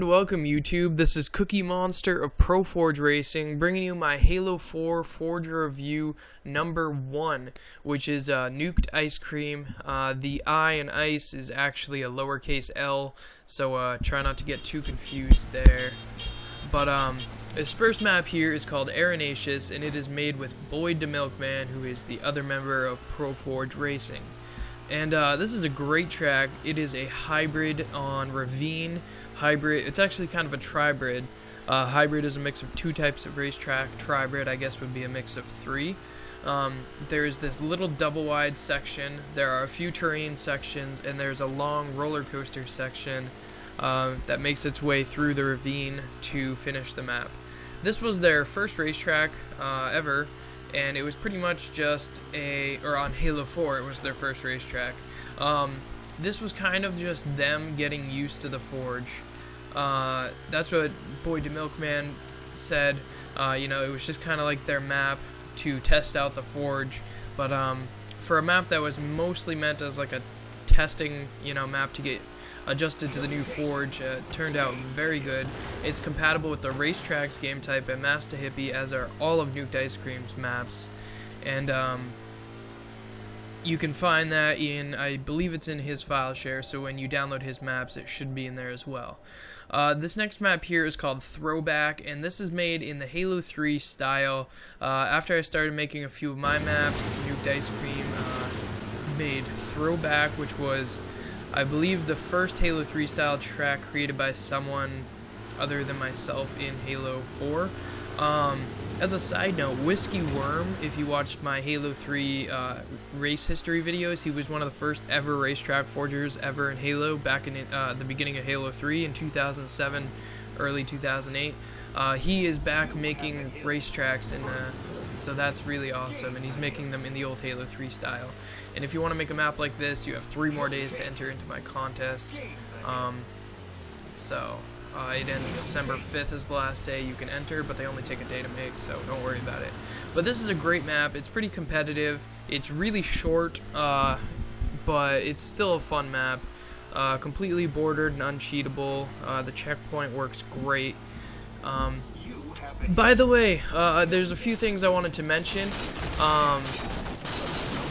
and welcome YouTube. This is Cookie Monster of ProForge Racing, bringing you my Halo 4 ForgER review number 1, which is NukedlceCream. The I in ice is actually a lowercase L, so try not to get too confused there. But this first map here is called Arenaceous, and it is made with Boyd the Milkman, who is the other member of ProForge Racing. And this is a great track. It is a hybrid on Ravine. Hybrid, it's actually kind of a tribrid. Hybrid is a mix of two types of racetrack. Tribrid, I guess, would be a mix of three. There's this little double wide section. There are a few terrain sections, and there's a long roller coaster section that makes its way through the ravine to finish the map. This was their first racetrack ever. And it was pretty much just on Halo 4, it was their first racetrack. This was kind of just them getting used to the Forge. That's what Boyd the Milkman said. You know, it was just kind of like their map to test out the Forge. But for a map that was mostly meant as like a testing, map to get adjusted to the new Forge, turned out very good. It's compatible with the racetracks game type and Master Hippie, as are all of NukedlceCream's maps. And you can find that in, I believe it's in his file share, so when you download his maps, it should be in there as well. This next map here is called Throwback, and this is made in the Halo 3 style. After I started making a few of my maps, NukedlceCream made Throwback, which was, I believe, the first Halo 3 style track created by someone other than myself in Halo 4. As a side note, Whiskey Worm, if you watched my Halo 3 race history videos, he was one of the first ever racetrack forgers ever in Halo back in the beginning of Halo 3 in 2007, early 2008. He is back making racetracks, so that's really awesome, and he's making them in the old Halo 3 style. And if you want to make a map like this, you have 3 more days to enter into my contest. It ends December 5th is the last day you can enter, but they only take a day to make, so don't worry about it. But this is a great map. It's pretty competitive. It's really short, but it's still a fun map. Completely bordered and uncheatable. The checkpoint works great. By the way, there's a few things I wanted to mention.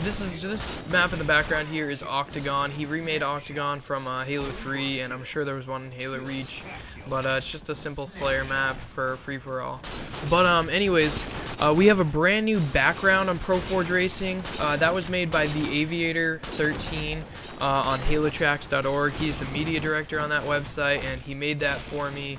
This map in the background here is Octagon. He remade Octagon from Halo 3, and I'm sure there was one in Halo Reach, but it's just a simple Slayer map for free-for-all. But anyways, we have a brand new background on ProForge Racing. That was made by the Aviator 13 on halotracks.org. He's the media director on that website, and he made that for me.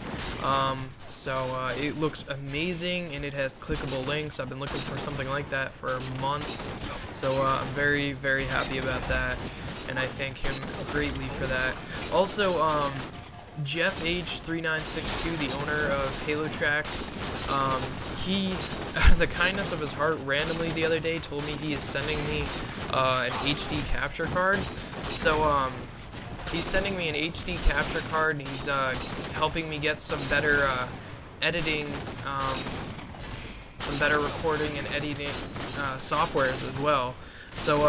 It looks amazing, and it has clickable links. I've been looking for something like that for months, so I'm very, very happy about that, and I thank him greatly for that. Also, Jeff H3962, the owner of Halo Tracks, he, out of the kindness of his heart, randomly the other day told me he is sending me an HD capture card. So he's sending me an HD capture card, and he's helping me get some better editing, some better recording and editing softwares as well. So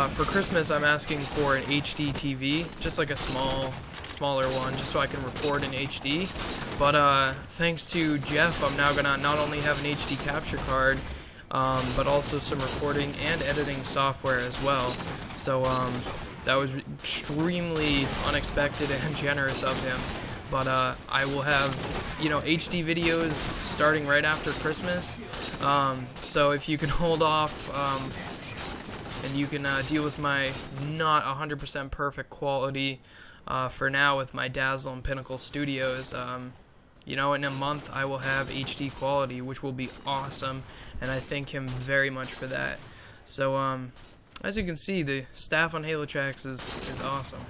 for Christmas, I'm asking for an HD TV, just like a smaller one, just so I can record in HD. But thanks to Jeff, I'm now gonna not only have an HD capture card, but also some recording and editing software as well. So that was extremely unexpected and generous of him. But I will have, HD videos starting right after Christmas. So if you can hold off, and you can deal with my not 100% perfect quality for now with my Dazzle and Pinnacle Studios, in a month I will have HD quality, which will be awesome, and I thank him very much for that. So as you can see, the staff on Halo Tracks is awesome.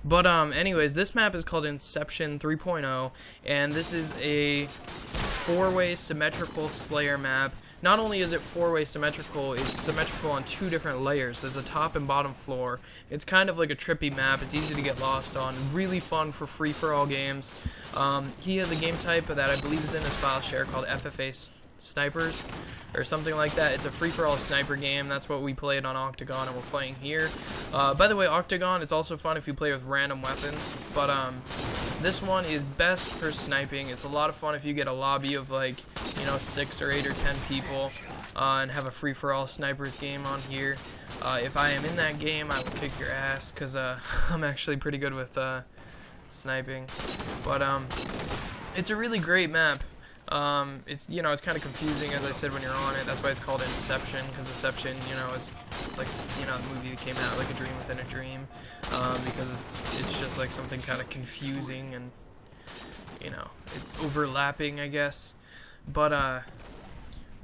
But anyways, this map is called Inception 3.0, and this is a 4-way symmetrical Slayer map. Not only is it 4-way symmetrical, it's symmetrical on 2 different layers. There's a top and bottom floor. It's kind of like a trippy map. It's easy to get lost on. Really fun for free-for-all games. He has a game type that I believe is in his file share called FFA Snipers, or something like that. It's a free-for-all sniper game. That's what we played on Octagon, and we're playing here. By the way, Octagon, it's also fun if you play with random weapons, but This one is best for sniping. It's a lot of fun if you get a lobby of like, 6 or 8 or 10 people and have a free-for-all snipers game on here. If I am in that game, I will kick your ass because I'm actually pretty good with sniping. But it's a really great map. It's it's kind of confusing, as I said, when you're on it. That's why it's called Inception, because Inception, is like the movie that came out, like a dream within a dream, because it's just like something kind of confusing and overlapping, I guess. But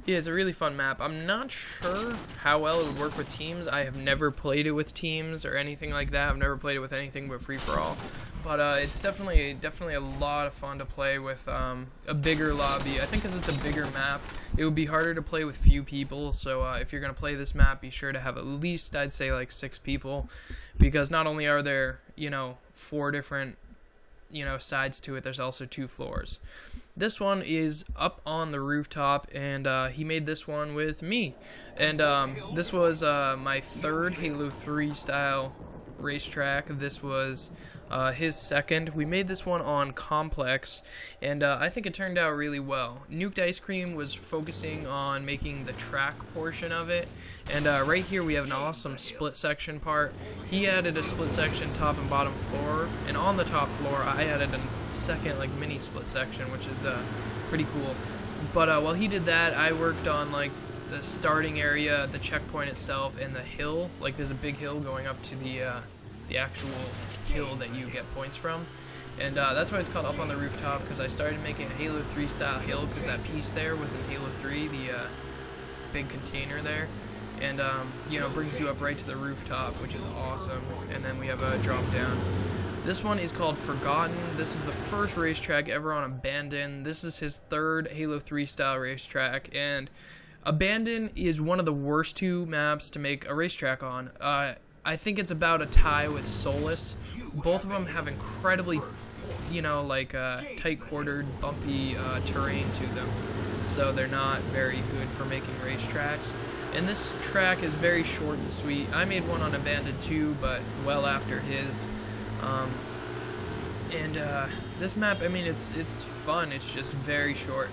yeah, it's a really fun map. I'm not sure how well it would work with teams. I have never played it with teams or anything like that. I've never played it with anything but free-for-all. But it's definitely a lot of fun to play with a bigger lobby. I think because it's a bigger map, it would be harder to play with few people. So if you're going to play this map, be sure to have at least, I'd say, like 6 people. Because not only are there, 4 different, sides to it, there's also 2 floors. This one is up on the rooftop, and he made this one with me. And this was my 3rd Halo 3 style racetrack. This was his 2nd. We made this one on Complex, and I think it turned out really well. NukedlceCream was focusing on making the track portion of it, and right here we have an awesome split section part. He added a split section top and bottom floor, and on the top floor I added a second like mini split section, which is pretty cool. But while he did that, I worked on like the starting area, the checkpoint itself, and the hill. Like there's a big hill going up to the actual hill that you get points from, and that's why it's called Up on the Rooftop, because I started making a Halo 3 style hill, because that piece there was in Halo 3, the big container there, and brings you up right to the rooftop, which is awesome. And then we have a drop down. This one is called Forgotten. This is the first racetrack ever on Abandon. This is his 3rd Halo 3 style racetrack, and Abandon is one of the worst 2 maps to make a racetrack on. I think it's about a tie with SourZe. Both of them have incredibly, tight-quartered, bumpy terrain to them. So they're not very good for making racetracks. And this track is very short and sweet. I made one on Abandoned too, but well after his. This map, I mean, it's fun. It's just very short.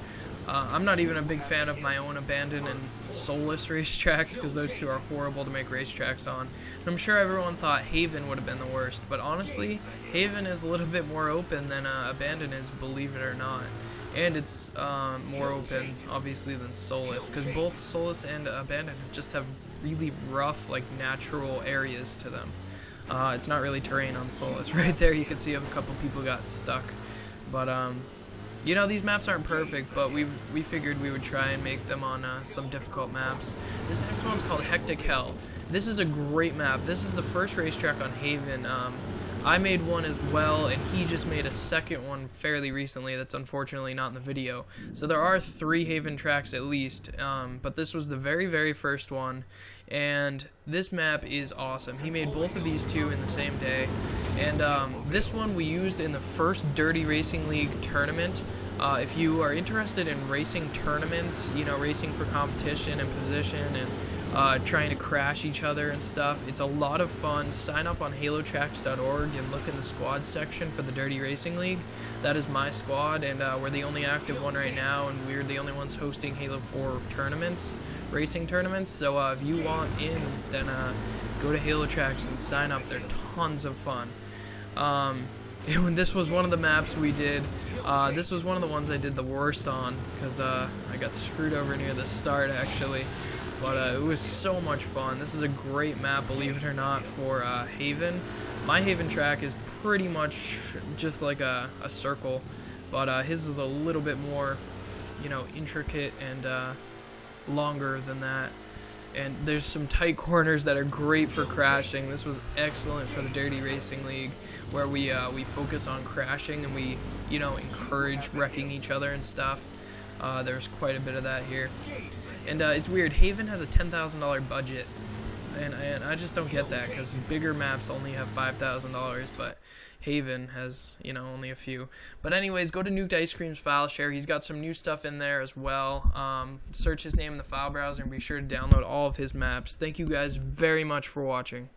I'm not even a big fan of my own Abandoned and SourZe racetracks, because those 2 are horrible to make racetracks on. And I'm sure everyone thought Haven would have been the worst, but honestly, Haven is a little bit more open than Abandoned is, believe it or not. And it's more open, obviously, than SourZe, because both SourZe and Abandoned just have really rough, like, natural areas to them. It's not really terrain on SourZe. Right there, you can see a couple people got stuck. But, these maps aren't perfect, but we figured we would try and make them on some difficult maps. This next one's called Hectic Hell. This is a great map. This is the first racetrack on Haven. I made one as well, and he just made a second one fairly recently that's unfortunately not in the video. So there are 3 Haven tracks at least, but this was the very, very first one, and this map is awesome. He made both of these 2 in the same day, and this one we used in the first Dirty Racing League tournament. If you are interested in racing tournaments, racing for competition and position and trying to crash each other and stuff, it's a lot of fun. Sign up on halotracks.org and look in the squad section for the Dirty Racing League. That is my squad, and we're the only active one right now, and we're the only ones hosting Halo 4 tournaments, racing tournaments. So if you want in, then go to Halotracks and sign up. They're tons of fun. And this was one of the maps we did. This was one of the ones I did the worst on, because I got screwed over near the start, actually. But it was so much fun. This is a great map, believe it or not, for Haven. My Haven track is pretty much just like a circle, but his is a little bit more, intricate and longer than that. And there's some tight corners that are great for crashing. This was excellent for the Dirty Racing League, where we focus on crashing and we, encourage wrecking each other and stuff. There's quite a bit of that here. And it's weird, Haven has a $10,000 budget, and I just don't get that, because bigger maps only have $5,000, but Haven has, only a few. But anyways, go to NukedlceCream's file share. He's got some new stuff in there as well. Search his name in the file browser and be sure to download all of his maps. Thank you guys very much for watching.